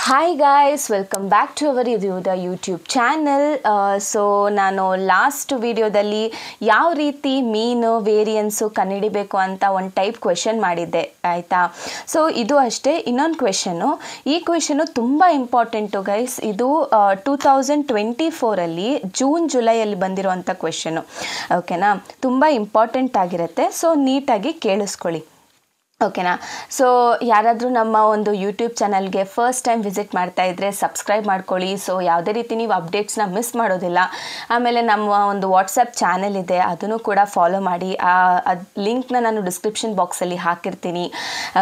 Hi guys, welcome back to our the YouTube channel. So ನಾನು last ವಿಡಿಯೋದಲ್ಲಿ ಯಾವ ರೀತಿ ಮೀನು ವೇರಿಯನ್ಸು ಕಂಡುಹಿಡಿಬೇಕು ಅಂತ ಒಂದು ಟೈಪ್ ಕ್ವೆಶನ್ ಮಾಡಿದ್ದೆ, ಆಯಿತಾ. ಸೊ ಇದು ಅಷ್ಟೇ, ಇನ್ನೊಂದು ಕ್ವೆಶನು. ಈ ಕ್ವೆಶನು ತುಂಬ ಇಂಪಾರ್ಟೆಂಟು ಗೈಸ್. ಇದು 2024 ಜೂನ್ ಜುಲೈಯಲ್ಲಿ ಬಂದಿರುವಂಥ ಕ್ವೆಶನು, ಓಕೆನಾ. ತುಂಬ ಇಂಪಾರ್ಟೆಂಟ್ ಆಗಿರುತ್ತೆ, ಸೊ ನೀಟಾಗಿ ಕೇಳಿಸ್ಕೊಳ್ಳಿ, ಓಕೆನಾ. ಸೊ ಯಾರಾದರೂ ನಮ್ಮ ಒಂದು ಯೂಟ್ಯೂಬ್ ಚಾನಲ್ಗೆ ಫಸ್ಟ್ ಟೈಮ್ ವಿಸಿಟ್ ಮಾಡ್ತಾ ಇದ್ದರೆ ಸಬ್ಸ್ಕ್ರೈಬ್ ಮಾಡ್ಕೊಳ್ಳಿ. ಸೊ ಯಾವುದೇ ರೀತಿ ನೀವು ಅಪ್ಡೇಟ್ಸ್ನ ಮಿಸ್ ಮಾಡೋದಿಲ್ಲ. ಆಮೇಲೆ ನಮ್ಮ ಒಂದು ವಾಟ್ಸಪ್ ಚಾನಲ್ ಇದೆ, ಅದನ್ನು ಕೂಡ ಫಾಲೋ ಮಾಡಿ. ಅದು ಲಿಂಕ್ನ ನಾನು ಡಿಸ್ಕ್ರಿಪ್ಷನ್ ಬಾಕ್ಸಲ್ಲಿ ಹಾಕಿರ್ತೀನಿ,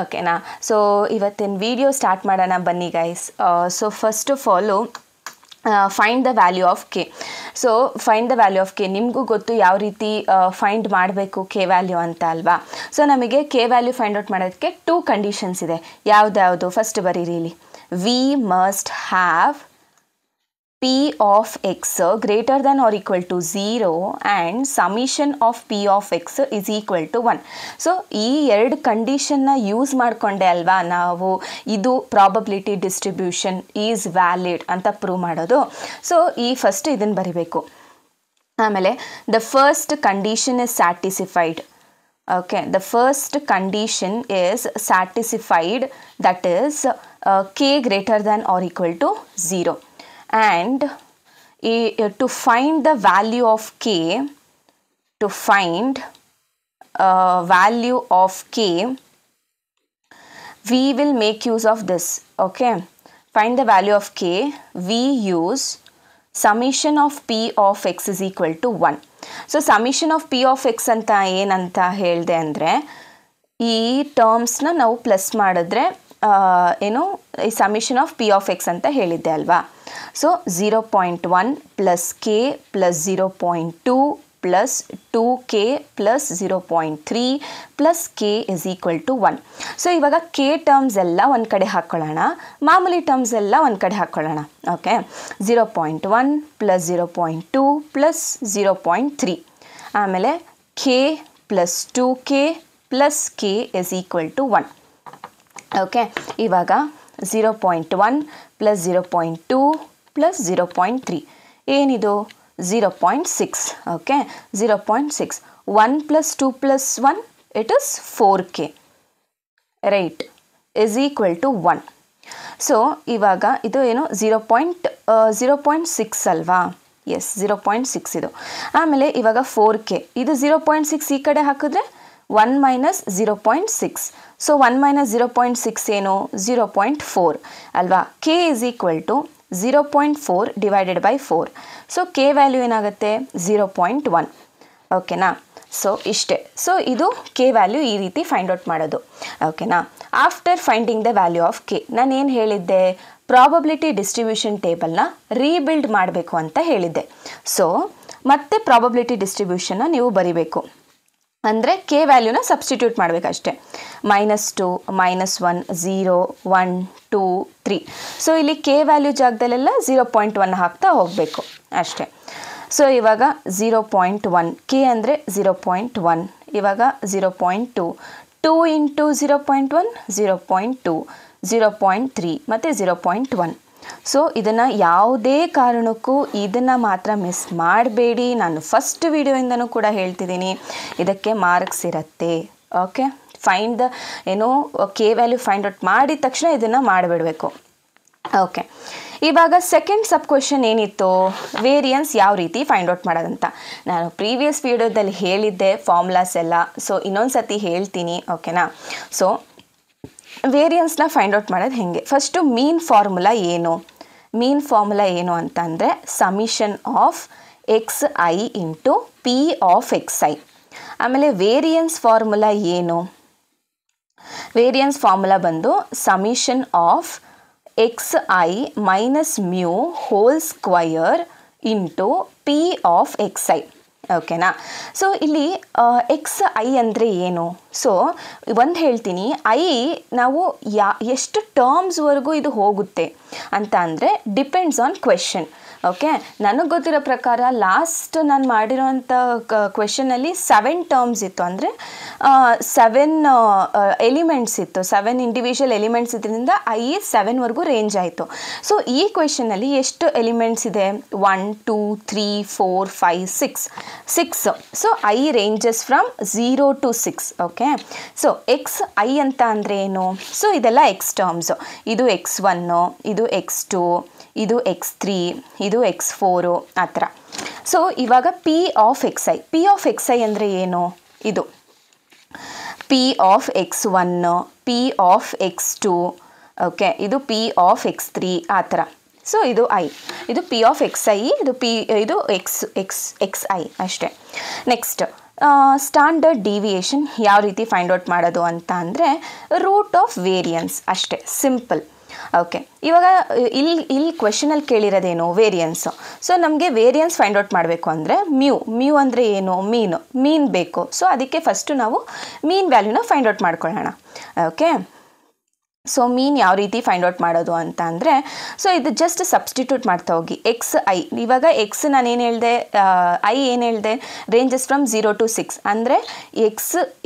ಓಕೆನಾ. ಸೊ ಇವತ್ತಿನ ವಿಡಿಯೋ ಸ್ಟಾರ್ಟ್ ಮಾಡೋಣ ಬನ್ನಿ guys. So first of all find the value of K. So find the value of K, ನಿಮಗೂ ಗೊತ್ತು ಯಾವ ರೀತಿ ಫೈಂಡ್ ಮಾಡಬೇಕು ಕೆ ವ್ಯಾಲ್ಯೂ ಅಂತ ಅಲ್ವಾ. ಸೊ ನಮಗೆ ಕೆ ವ್ಯಾಲ್ಯೂ ಫೈಂಡ್ ಔಟ್ ಮಾಡೋದಕ್ಕೆ 2 ಕಂಡೀಷನ್ಸ್ ಇದೆ. ಯಾವುದು ಫಸ್ಟ್ ಬರೀರಿ ಇಲ್ಲಿ. We must have P of x greater than or equal to 0 and summation of P of x is equal to 1. So ಈ 2 ಕಂಡೀಷನ್ನ ಯೂಸ್ ಮಾಡಿಕೊಂಡೆ ಅಲ್ವಾ ನಾವು ಇದು ಪ್ರಾಬಬಿಲಿಟಿ ಡಿಸ್ಟ್ರಿಬ್ಯೂಷನ್ ಈಸ್ ವ್ಯಾಲಿಡ್ ಅಂತ ಪ್ರೂವ್ ಮಾಡೋದು. ಸೊ ಈ ಫಸ್ಟ್ ಇದನ್ನು ಬರಿಬೇಕು. ಆಮೇಲೆ the first condition is satisfied. Okay, the first condition is satisfied, that is k greater than or equal to 0. And to find the value of k, value of k, we will make use of this. Okay, find the value of k, we use summation of p of x is equal to 1. So summation of P of X ಅಂತ ಏನಂತ ಹೇಳಿದೆ ಅಂದರೆ, ಈ ಟರ್ಮ್ಸ್ನ ನಾವು plus ಮಾಡಿದ್ರೆ ಏನು ಈ summation of P of X ಅಂತ ಹೇಳಿದ್ದೆ ಅಲ್ವಾ. So 0.1 plus K plus 0.2 plus 2k plus 0.3 plus K is equal to 1. So ಇವಾಗ ಕೆ ಟರ್ಮ್ಸ್ ಎಲ್ಲ ಒಂದು ಕಡೆ ಹಾಕ್ಕೊಳ್ಳೋಣ, ಮಾಮೂಲಿ ಟರ್ಮ್ಸ್ ಎಲ್ಲ ಒಂದು ಕಡೆ ಹಾಕ್ಕೊಳ್ಳೋಣ. ಓಕೆ, 0.1 ಪ್ಲಸ್ 0.2 ಪ್ಲಸ್ 0.3, ಆಮೇಲೆ K plus 2k plus K is equal to 1. Okay, ಇವಾಗ 0.1 ಪ್ಲಸ್ 0.2 ಪ್ಲಸ್ 0.3 ಏನಿದು 0.6. Okay, 0.6. 1 plus 2 plus 1 it is 4k, right, is equal to 1. So ಇವಾಗ ಇದು ಏನು 0.6 ಅಲ್ವಾ. ಎಸ್, 0.6 ಇದು. ಆಮೇಲೆ ಇವಾಗ 4k, ಇದು 0.6 ಈ ಕಡೆ ಹಾಕಿದ್ರೆ 1 ಮೈನಸ್ 0.6. ಸೊ 1 ಮೈನಸ್ 0.6 ಏನು 0.4 ಅಲ್ವಾ. K is equal to 0.4 divided by 4. So K value ಏನಾಗುತ್ತೆ 0.1. ಓಕೆನಾ. ಸೊ ಇಷ್ಟೇ. ಸೊ ಇದು ಕೆ ವ್ಯಾಲ್ಯೂ ಈ ರೀತಿ ಫೈಂಡ್ ಔಟ್ ಮಾಡೋದು, ಓಕೆನಾ. After finding the value of K, ನಾನೇನು ಹೇಳಿದ್ದೆ, ಪ್ರಾಬಬಿಲಿಟಿ ಡಿಸ್ಟ್ರಿಬ್ಯೂಷನ್ ಟೇಬಲ್ನ ರೀಬಿಲ್ಡ್ ಮಾಡಬೇಕು ಅಂತ ಹೇಳಿದ್ದೆ. ಸೊ ಮತ್ತೆ ಪ್ರಾಬಬಿಲಿಟಿ ಡಿಸ್ಟ್ರಿಬ್ಯೂಷನ್ನ ನೀವು ಬರಿಬೇಕು. ಅಂದರೆ ಕೆ ವ್ಯಾಲ್ಯೂನ ಸಬ್ಸ್ಟಿಟ್ಯೂಟ್ ಮಾಡಬೇಕಷ್ಟೆ. -2, -1, 0, 1, 2, 3. ಸೊ ಇಲ್ಲಿ ಕೆ ವ್ಯಾಲ್ಯೂ ಜಾಗದಲ್ಲೆಲ್ಲ 0.1 ಹಾಕ್ತಾ ಹೋಗಬೇಕು ಅಷ್ಟೇ. ಸೊ ಇವಾಗ 0.1, ಕೆ ಅಂದರೆ 0.1, ಇವಾಗ 0.2, 2 ಇಂಟು 0.1 0.2, 0.3 ಮತ್ತು 0.1. ಸೊ ಇದನ್ನು ಯಾವುದೇ ಕಾರಣಕ್ಕೂ ಇದನ್ನು ಮಾತ್ರ ಮಿಸ್ ಮಾಡಬೇಡಿ. ನಾನು ಫಸ್ಟ್ ವಿಡಿಯೋಯಿಂದನೂ ಕೂಡ ಹೇಳ್ತಿದ್ದೀನಿ, ಇದಕ್ಕೆ ಮಾರ್ಕ್ಸ್ ಇರುತ್ತೆ. ಓಕೆ, ಫೈಂಡ್ ದ ಏನು ಕೆ ವ್ಯಾಲ್ಯೂ ಫೈಂಡ್ ಔಟ್ ಮಾಡಿದ ತಕ್ಷಣ ಇದನ್ನು ಮಾಡಿಬಿಡಬೇಕು. ಓಕೆ, ಇವಾಗ ಸೆಕೆಂಡ್ ಸಬ್ ಕ್ವೆಶನ್ ಏನಿತ್ತು, ವೇರಿಯನ್ಸ್ ಯಾವ ರೀತಿ ಫೈಂಡ್ ಔಟ್ ಮಾಡೋದಂತ. ನಾನು ಪ್ರೀವಿಯಸ್ ವಿಡಿಯೋದಲ್ಲಿ ಹೇಳಿದ್ದೆ ಫಾರ್ಮುಲಾಸ್ ಎಲ್ಲ. ಸೊ ಇನ್ನೊಂದು ಸತಿ ಹೇಳ್ತೀನಿ, ಓಕೆನಾ. ಸೊ ವೇರಿಯನ್ಸ್ನ ಫೈಂಡ್ ಔಟ್ ಮಾಡೋದು ಹೇಗೆ, ಫಸ್ಟು ಮೀನ್ ಫಾರ್ಮುಲಾ ಏನು. ಮೀನ್ ಫಾರ್ಮುಲಾ ಏನು ಅಂತ ಅಂದರೆ summation of x i into p of x i. ಆಮೇಲೆ ವೇರಿಯನ್ಸ್ ಫಾರ್ಮುಲಾ ಏನು, ವೇರಿಯನ್ಸ್ ಫಾರ್ಮುಲಾ ಬಂದು summation of x i minus mu whole square into p of x i. ಓಕೆನಾ. ಸೊ ಇಲ್ಲಿ ಎಕ್ಸ್ ಐ ಅಂದರೆ ಏನು? ಸೊ ಒಂದು ಹೇಳ್ತೀನಿ, ಐ ನಾವು ಎಷ್ಟು ಟರ್ಮ್ಸ್ವರೆಗೂ ಇದು ಹೋಗುತ್ತೆ ಅಂತ ಅಂದರೆ ಡಿಪೆಂಡ್ಸ್ ಆನ್ ಕ್ವೆಶನ್. ಓಕೆ, ನನಗೆ ಗೊತ್ತಿರೋ ಪ್ರಕಾರ ಲಾಸ್ಟ್ ನಾನು ಮಾಡಿರೋಂಥ ಕ್ವೆಶನಲ್ಲಿ 7 ಟರ್ಮ್ಸ್ ಇತ್ತು, ಅಂದರೆ 7 ಎಲಿಮೆಂಟ್ಸ್ ಇತ್ತು, 7 ಇಂಡಿವಿಜುವಲ್ ಎಲಿಮೆಂಟ್ಸ್ ಇದರಿಂದ ಐ 7ವರೆಗೂ ರೇಂಜ್ ಆಯಿತು. ಸೊ ಈ ಕ್ವೆಶನಲ್ಲಿ ಎಷ್ಟು ಎಲಿಮೆಂಟ್ಸ್ ಇದೆ? 1 2 3 4 5 6. So I ranges from 0 to 6. Okay, so X I ಅಂತ ಅಂದರೆ ಏನು? ಸೊ ಇದೆಲ್ಲ ಎಕ್ಸ್ ಟರ್ಮ್ಸು. ಇದು x1, ಇದು x2, ಇದು x3, ಇದು x4 ಆ ಥರ. ಸೊ ಇವಾಗ P of x I. P of x i ಅಂದರೆ ಏನು? ಇದು P of x1, P of x2, okay, ಇದು ಪಿ ಆಫ್ x3 ಆ ಥರ. ಸೊ ಇದು ಐ, ಇದು ಪಿ ಆಫ್ ಎಕ್ಸ್ ಐ, ಇದು ಎಕ್ಸ್ ಐ ಅಷ್ಟೇ. ನೆಕ್ಸ್ಟ್ ಸ್ಟ್ಯಾಂಡರ್ಡ್ ಡಿವಿಯೇಷನ್ ಯಾವ ರೀತಿ ಫೈಂಡ್ ಔಟ್ ಮಾಡೋದು ಅಂತ ಅಂದರೆ ರೂಟ್ ಆಫ್ ವೇರಿಯನ್ಸ್ ಅಷ್ಟೇ, ಸಿಂಪಲ್. ಓಕೆ, ಇವಾಗ ಇಲ್ಲಿ ಕ್ವೆಶನಲ್ಲಿ ಕೇಳಿರೋದೇನು? ವೇರಿಯನ್ಸು. ಸೊ ನಮಗೆ ವೇರಿಯನ್ಸ್ ಫೈಂಡ್ ಔಟ್ ಮಾಡಬೇಕು ಅಂದರೆ ಮ್ಯೂ ಅಂದರೆ ಏನು? ಮೀನ್ ಬೇಕು. ಸೊ ಅದಕ್ಕೆ ಫಸ್ಟು ನಾವು ಮೀನ್ ವ್ಯಾಲ್ಯೂನ ಫೈಂಡ್ ಔಟ್ ಮಾಡ್ಕೊಳ್ಳೋಣ. ಓಕೆ, ಸೊ ಮೀನ್ ಯಾವ ರೀತಿ ಫೈಂಡ್ ಔಟ್ ಮಾಡೋದು ಅಂತ ಅಂದರೆ, ಸೊ ಇದು ಜಸ್ಟ್ ಸಬ್ಸ್ಟಿಟ್ಯೂಟ್ ಮಾಡ್ತಾ ಹೋಗಿ. ಎಕ್ಸ್ ಐ, ಇವಾಗ ಎಕ್ಸ್ ನಾನು ಏನು ಹೇಳಿದೆ, ಐ ಏನು ಹೇಳಿದೆ? Ranges from 0 to 6. ಅಂದರೆ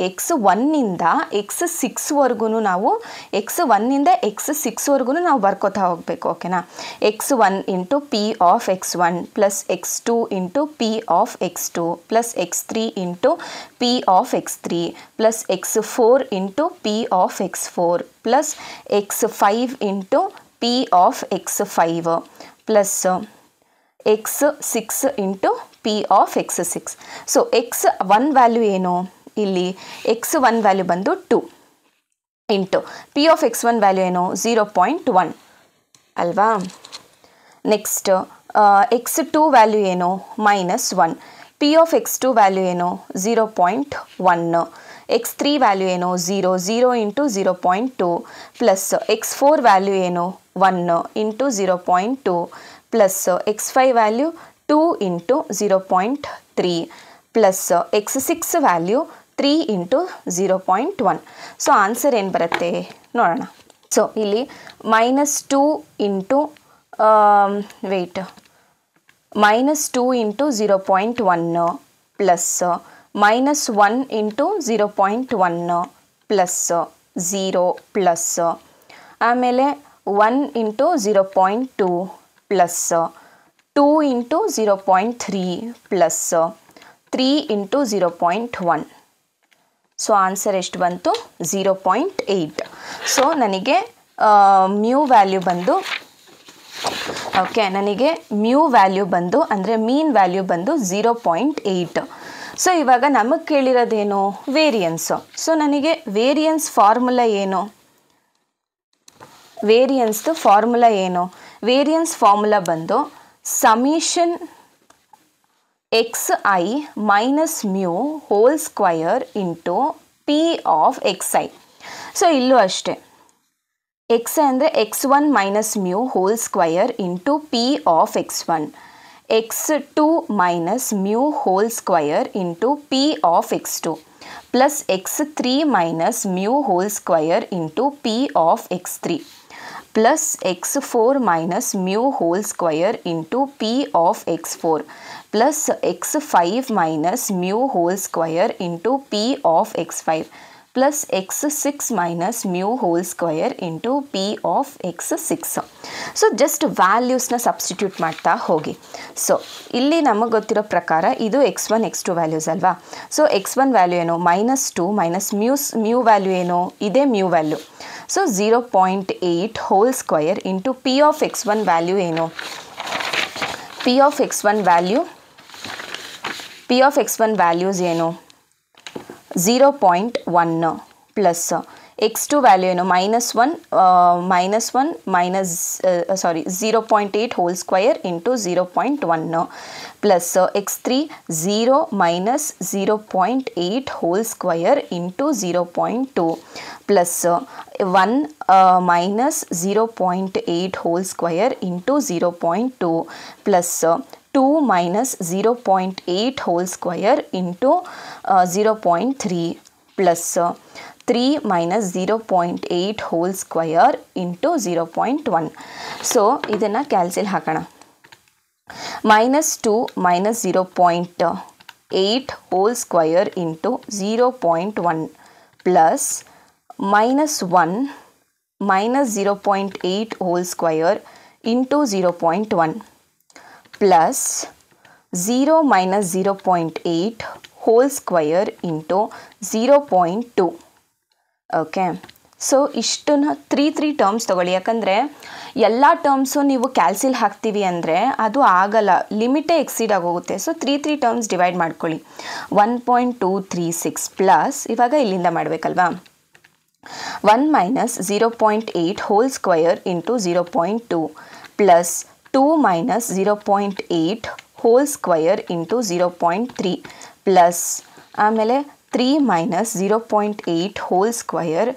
ಎಕ್ಸ್ 1ಇಂದ ಎಕ್ಸ್ 6ವರೆಗೂ ನಾವು x1ಇಂದ x6ವರೆಗೂ ನಾವು ಬರ್ಕೋತಾ ಹೋಗಬೇಕು. ಓಕೆನಾ. x1 into p of x1 plus x2 into p of x2 plus x3 into p of x3 plus x4 into p of x4 plus x5 into p of x5 plus x6 into p of x6. So x1 value ಏನು? ಇಲ್ಲಿ x1 value ಬಂದು 2 into p of x1 value ಏನು? 0.1 ಅಲ್ವಾ. Next x2 value ಏನು? -1. P of x2 value ಏನು? 0.1. x3 value ಏನು? 0 into 0.2 plus x4 value ಏನು? 1 into 0.2 plus x5 value 2 into 0.3 plus x6 value 3 into 0.1. So answer ಏನು ಬರುತ್ತೆ ನೋಡೋಣ. ಸೊ ಇಲ್ಲಿ -2 into -2 into 0.1 plus -1 into 0.1 plus 0 plus ಆಮೇಲೆ 1 into 0.2 plus 2 into 0.3 plus 3 into 0.1. So answer ಎಷ್ಟು ಬಂತು? 0.8. So ನನಗೆ ಮ್ಯೂ ವ್ಯಾಲ್ಯೂ ಬಂದು, ಓಕೆ, ನನಗೆ ಮ್ಯೂ ವ್ಯಾಲ್ಯೂ ಬಂದು ಅಂದರೆ ಮೀನ್ ವ್ಯಾಲ್ಯೂ ಬಂದು 0.8. ಸೊ ಇವಾಗ ನಮಗೆ ಕೇಳಿರೋದೇನು? ವೇರಿಯನ್ಸು. ಸೊ ನನಗೆ ವೇರಿಯನ್ಸ್ ಫಾರ್ಮುಲಾ ಏನು? ವೇರಿಯನ್ಸ್ದು ಫಾರ್ಮುಲಾ ಏನು? ವೇರಿಯನ್ಸ್ ಫಾರ್ಮುಲಾ ಬಂದು summation X i minus mu whole square into p of x I. So ಇಲ್ಲೂ ಅಷ್ಟೇ, ಎಕ್ಸ್ ಐ ಅಂದರೆ x1 minus mu whole square into p of x1, x2 minus mu whole square into p of x2 plus x3 minus mu whole square into p of x3 plus x4 minus mu whole square into p of x4 plus x5 minus mu whole square into p of x5 plus x6 minus mu whole square into p of x6. So just ವ್ಯಾಲ್ಯೂಸ್ನ substitute ಮಾಡ್ತಾ ಹೋಗಿ. So ಇಲ್ಲಿ ನಮಗೆ ಗೊತ್ತಿರೋ ಪ್ರಕಾರ ಇದು x1 x2 values ಅಲ್ವಾ. So x1 value ಏನು? -2 ಮೈನಸ್ ಮ್ಯೂ ವ್ಯಾಲ್ಯೂ ಏನು? ಇದೇ mu value. So 0.8 hole square into p of x1 value ಏನು? ಪಿ ಆಫ್ x1 ವ್ಯಾಲ್ಯೂಸ್ ಏನು? 0.1 ಪ್ಲಸ್ x2 ವ್ಯಾಲ್ಯೂ ಏನು? -0.8 hole square into 0.1 plus x3 0 minus 0.8 hole square into 0.2 plus 1 minus 0.8 hole square into 0.2 plus 2 minus 0.8 whole square into 0.3 plus 3 minus 0.8 whole square into 0.1. So ಇದನ್ನು ಕ್ಯಾಲ್ಸಿಲ್ ಹಾಕೋಣ. -2 minus 0.8 whole square into 0.1 plus -1 minus 0.8 whole square into 0.1 plus 0 minus 0.8 whole square into 0.2. Okay, so ಇಷ್ಟನ್ನು three terms ತೊಗೊಳ್ಳಿ. ಯಾಕಂದರೆ ಎಲ್ಲ terms ನೀವು ಕ್ಯಾಲ್ಸಿಲ್ ಹಾಕ್ತೀವಿ ಅಂದರೆ ಅದು ಆಗಲ್ಲ, ಲಿಮಿಟೇ ಎಕ್ಸೀಡ್ ಆಗೋಗುತ್ತೆ. ಸೊ ತ್ರೀ ಟರ್ಮ್ಸ್ ಡಿವೈಡ್ ಮಾಡ್ಕೊಳ್ಳಿ. 1.236 ಪ್ಲಸ್ ಇವಾಗ ಇಲ್ಲಿಂದ ಮಾಡಬೇಕಲ್ವಾ, 1 minus 0.8 whole square into 0.2 plus 2 minus 0.8 whole square into 0.3 plus ಆಮೇಲೆ 3 minus 0.8 whole square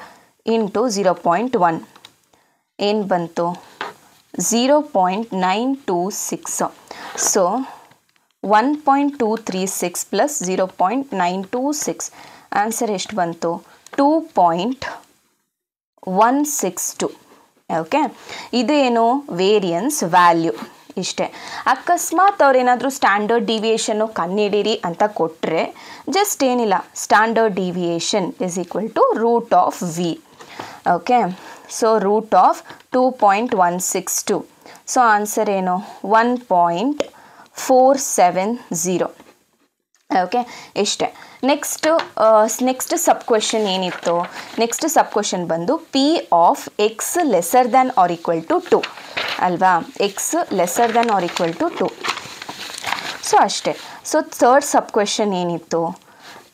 into 0.1 ಏನು ಬಂತು, 0.926. ಸೊ 1.236 ಪ್ಲಸ್ 0.926 ಆನ್ಸರ್ ಎಷ್ಟು ಬಂತು, 2.162. ಓಕೆ, ಇದೇನು ವೇರಿಯನ್ಸ್ ವ್ಯಾಲ್ಯೂ. ಇಷ್ಟೇ. ಅಕಸ್ಮಾತ್ ಅವ್ರೇನಾದರೂ ಸ್ಟ್ಯಾಂಡರ್ಡ್ ಡಿವಿಯೇಷನ್ನು ಕಂಡುಹಿಡೀರಿ ಅಂತ ಕೊಟ್ಟರೆ ಜಸ್ಟ್ ಏನಿಲ್ಲ, standard deviation is equal to root of V. Okay, so root of 2.162. So answer ಏನು, 1.470. ಓಕೆ, ಇಷ್ಟೇ. ನೆಕ್ಸ್ಟ್ ಸಬ್ ಕ್ವೆಶನ್ ಏನಿತ್ತು, ನೆಕ್ಸ್ಟ್ ಸಬ್ ಕ್ವೆಶನ್ ಬಂದು P of X lesser than or equal to 2 ಅಲ್ವಾ, X lesser than or equal to 2. So ಅಷ್ಟೇ. So third sub question ಏನಿತ್ತು,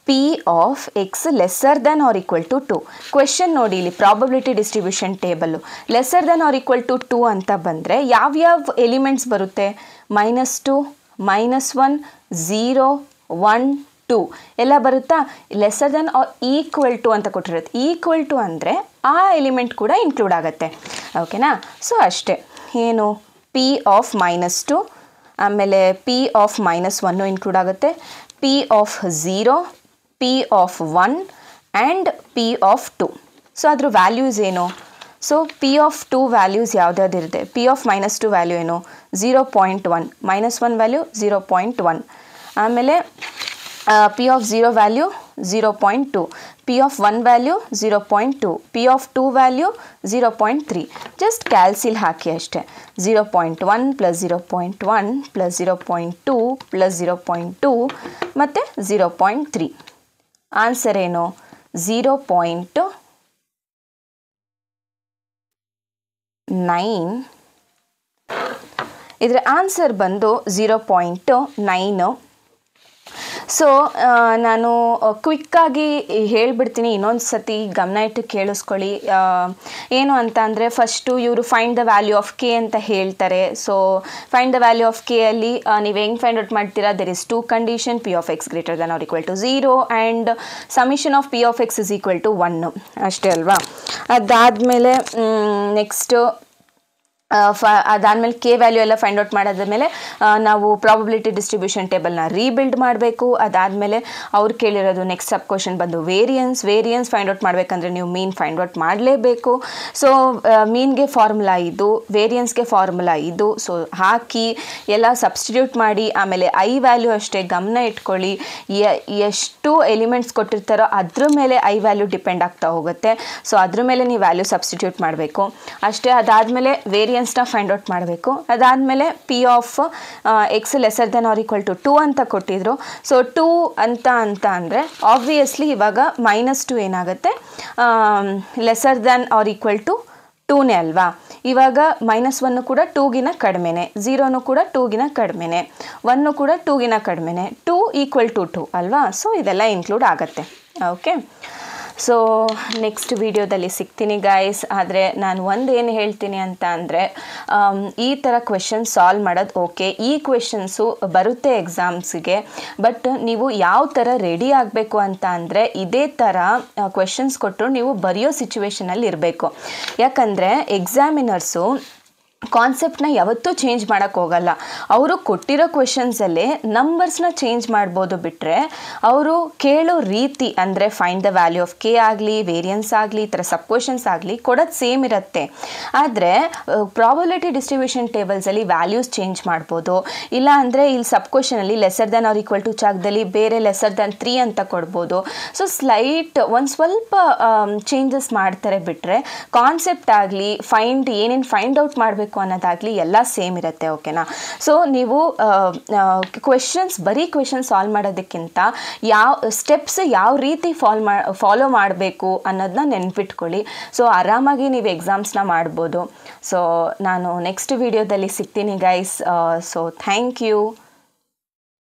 P of X lesser than or equal to 2. Question ನೋಡಿ, ಇಲ್ಲಿ probability distribution table lesser than or equal to 2 ಅಂತ ಬಂದರೆ ಯಾವ್ಯಾವ elements ಬರುತ್ತೆ, -2, -1, 0, 1, 2 ಎಲ್ಲ ಬರುತ್ತಾ. Lesser than or equal to ಅಂತ ಕೊಟ್ಟಿರುತ್ತೆ. ಈಕ್ವಲ್ ಟು ಅಂದರೆ ಆ ಎಲಿಮೆಂಟ್ ಕೂಡ ಇನ್ಕ್ಲೂಡ್ ಆಗುತ್ತೆ. ಓಕೆನಾ. ಸೊ ಅಷ್ಟೇ. ಏನು, ಪಿ ಆಫ್ -2, ಆಮೇಲೆ ಪಿ ಆಫ್ -1 ಇನ್ಕ್ಲೂಡ್ ಆಗುತ್ತೆ, p of 0, p of 1 and p of 2. So ಅದ್ರ ವ್ಯಾಲ್ಯೂಸ್ ಏನು, ಸೊ ಪಿ ಆಫ್ 2 ವ್ಯಾಲ್ಯೂಸ್ ಯಾವುದ್ಯಾವ್ದಿರುತ್ತೆ, ಪಿ ಆಫ್ -2 ವ್ಯಾಲ್ಯೂ ಏನು, 0.1, -1 ವ್ಯಾಲ್ಯೂ 0.1, ಆಮೇಲೆ p of 0 value 0.2, p of 1 value 0.2, p of 2 value 0.3. Just ಕ್ಯಾಲ್ಸಿಲ್ ಹಾಕಿ ಅಷ್ಟೇ. 0.1 ಪ್ಲಸ್ 0.1 ಪ್ಲಸ್ 0.2 ಪ್ಲಸ್ 0.2 ಮತ್ತು 0.3. ಆನ್ಸರ್ ಏನು, 0.9. ಇದರ ಆನ್ಸರ್ ಬಂದು 0.9. ಸೊ ನಾನು ಕ್ವಿಕ್ಕಾಗಿ ಹೇಳ್ಬಿಡ್ತೀನಿ, ಇನ್ನೊಂದು ಸತಿ ಗಮನ ಇಟ್ಟು ಕೇಳಿಸ್ಕೊಳ್ಳಿ. ಏನು ಅಂತ ಅಂದರೆ, ಫಸ್ಟು ಇವರು find the value of k ಅಂತ ಹೇಳ್ತಾರೆ. So find the value of k ಅಲ್ಲಿ ನೀವು ಹೆಂಗೆ ಫೈಂಡ್ ಔಟ್ ಮಾಡ್ತೀರಾ, there is 2 condition, p of x greater than or equal to 0 and summation of P of x is equal to 1 ಅಷ್ಟೇ ಅಲ್ವಾ. ಅದಾದಮೇಲೆ next ಅದಾದಮೇಲೆ ಕೆ ವ್ಯಾಲ್ಯೂ ಎಲ್ಲ find out ಮಾಡಾದ್ಮೇಲೆ ನಾವು ಪ್ರಾಬಬಿಲಿಟಿ ಡಿಸ್ಟ್ರಿಬ್ಯೂಷನ್ ಟೇಬಲ್ನ ರೀಬಿಲ್ಡ್ ಮಾಡಬೇಕು. ಅದಾದಮೇಲೆ ಅವ್ರು ಕೇಳಿರೋದು ನೆಕ್ಸ್ಟ್ ಸಬ್ ಕ್ವೆಶನ್ ಬಂದು ವೇರಿಯನ್ಸ್ ಫೈಂಡ್ ಔಟ್ ಮಾಡಬೇಕಂದ್ರೆ ನೀವು ಮೀನ್ ಫೈಂಡ್ ಔಟ್ ಮಾಡಲೇಬೇಕು. ಸೊ ಮೀನ್ಗೆ ಫಾರ್ಮುಲಾ ಇದು, ವೇರಿಯನ್ಸ್ಗೆ ಫಾರ್ಮುಲಾ ಇದು. ಸೊ ಹಾಕಿ ಎಲ್ಲ ಸಬ್ಸ್ಟಿಟ್ಯೂಟ್ ಮಾಡಿ, ಆಮೇಲೆ ಐ ವ್ಯಾಲ್ಯೂ ಅಷ್ಟೇ ಗಮನ ಇಟ್ಕೊಳ್ಳಿ. ಎಷ್ಟು ಎಲಿಮೆಂಟ್ಸ್ ಕೊಟ್ಟಿರ್ತಾರೋ ಅದ್ರ ಮೇಲೆ ಐ ವ್ಯಾಲ್ಯೂ ಡಿಪೆಂಡ್ ಆಗ್ತಾ ಹೋಗುತ್ತೆ. ಸೊ ಅದ್ರ ಮೇಲೆ ನೀವು ವ್ಯಾಲ್ಯೂ ಸಬ್ಸ್ಟಿಟ್ಯೂಟ್ ಮಾಡಬೇಕು ಅಷ್ಟೇ. ಅದಾದಮೇಲೆ ವೇರಿಯನ್ಸ್ನ ಫೈಂಡ್ ಔಟ್ ಮಾಡಬೇಕು. ಅದಾದಮೇಲೆ P of X lesser than or equal to 2 ಅಂತ ಕೊಟ್ಟಿದ್ರು. ಸೊ 2 ಅಂತ ಅಂದರೆ ಆಬ್ವಿಯಸ್ಲಿ ಇವಾಗ -2 ಏನಾಗುತ್ತೆ, lesser than or equal to 2ನೇ ಅಲ್ವಾ. ಇವಾಗ -1 ಕೂಡ 2ಗಿನ ಕಡಿಮೆನೆ, 0 ಕೂಡ 2ಗಿನ ಕಡಿಮೆನೆ, 1 ಕೂಡ 2ಗಿನ ಕಡಿಮೆನೆ, 2 ಈಕ್ವಲ್ ಟು 2 ಅಲ್ವಾ. ಸೊ ಇದೆಲ್ಲ ಇನ್ಕ್ಲೂಡ್ ಆಗುತ್ತೆ. ಓಕೆ, ಸೊ ನೆಕ್ಸ್ಟ್ ವಿಡಿಯೋದಲ್ಲಿ ಸಿಗ್ತೀನಿ ಗೈಸ್. ಆದರೆ ನಾನು ಏನು ಹೇಳ್ತೀನಿ ಅಂತ ಅಂದರೆ, ಈ ಥರ ಕ್ವೆಶನ್ ಸಾಲ್ವ್ ಮಾಡೋದು ಓಕೆ, ಈ ಕ್ವೆಶನ್ಸು ಬರುತ್ತೆ ಎಕ್ಸಾಮ್ಸ್ಗೆ. ಬಟ್ ನೀವು ಯಾವ ಥರ ರೆಡಿ ಆಗಬೇಕು ಅಂತ ಅಂದರೆ, ಇದೇ ಥರ ಕ್ವೆಶನ್ಸ್ ಕೊಟ್ಟರು ನೀವು ಬರೆಯೋ ಸಿಚುವೇಷನಲ್ಲಿ ಇರಬೇಕು. ಯಾಕಂದರೆ ಎಕ್ಸಾಮಿನರ್ಸು ಕಾನ್ಸೆಪ್ಟ್ನ ಯಾವತ್ತೂ ಚೇಂಜ್ ಮಾಡೋಕ್ಕೆ ಹೋಗಲ್ಲ. ಅವರು ಕೊಟ್ಟಿರೋ ಕ್ವೆಶನ್ಸಲ್ಲೇ ನಂಬರ್ಸ್ನ ಚೇಂಜ್ ಮಾಡ್ಬೋದು ಬಿಟ್ಟರೆ ಅವರು ಕೇಳೋ ರೀತಿ ಅಂದರೆ find the value of K ಆಗಲಿ, ವೇರಿಯನ್ಸ್ ಆಗಲಿ, ಈ ಥರ ಸಬ್ ಕ್ವೆಶನ್ಸ್ ಆಗಲಿ ಕೊಡೋದು ಸೇಮ್ ಇರುತ್ತೆ. ಆದರೆ ಪ್ರಾಬಬಿಲಿಟಿ ಡಿಸ್ಟ್ರಿಬ್ಯೂಷನ್ ಟೇಬಲ್ಸಲ್ಲಿ ವ್ಯಾಲ್ಯೂಸ್ ಚೇಂಜ್ ಮಾಡ್ಬೋದು. ಇಲ್ಲ ಅಂದರೆ ಇಲ್ಲಿ ಸಬ್ ಕ್ವೆಶನಲ್ಲಿ lesser than or equal to ಜಾಗದಲ್ಲಿ ಬೇರೆ ಲೆಸರ್ ದ್ಯಾನ್ 3 ಅಂತ ಕೊಡ್ಬೋದು. ಸೊ ಒಂದು ಸ್ವಲ್ಪ ಚೇಂಜಸ್ ಮಾಡ್ತಾರೆ ಬಿಟ್ಟರೆ ಕಾನ್ಸೆಪ್ಟ್ ಆಗಲಿ ಏನೇನು ಫೈಂಡ್ ಔಟ್ ಮಾಡಬೇಕು ಅನ್ನೋದಾಗಲಿ ಎಲ್ಲ ಸೇಮ್ ಇರುತ್ತೆ. ಓಕೆನಾ? ಸೊ ನೀವು ಬರೀ ಕ್ವೆಶನ್ ಸಾಲ್ವ್ ಮಾಡೋದಕ್ಕಿಂತ ಸ್ಟೆಪ್ಸ್ ಯಾವ ರೀತಿ ಫಾಲೋ ಮಾಡಬೇಕು ಅನ್ನೋದನ್ನ ನೆನ್ಪಿಟ್ಕೊಳ್ಳಿ. ಸೊ ಆರಾಮಾಗಿ ನೀವು ಎಕ್ಸಾಮ್ಸ್ನ ಮಾಡ್ಬೋದು. ಸೊ ನಾನು ನೆಕ್ಸ್ಟ್ ವಿಡಿಯೋದಲ್ಲಿ ಸಿಗ್ತೀನಿ ಗೈಸ್. So thank you.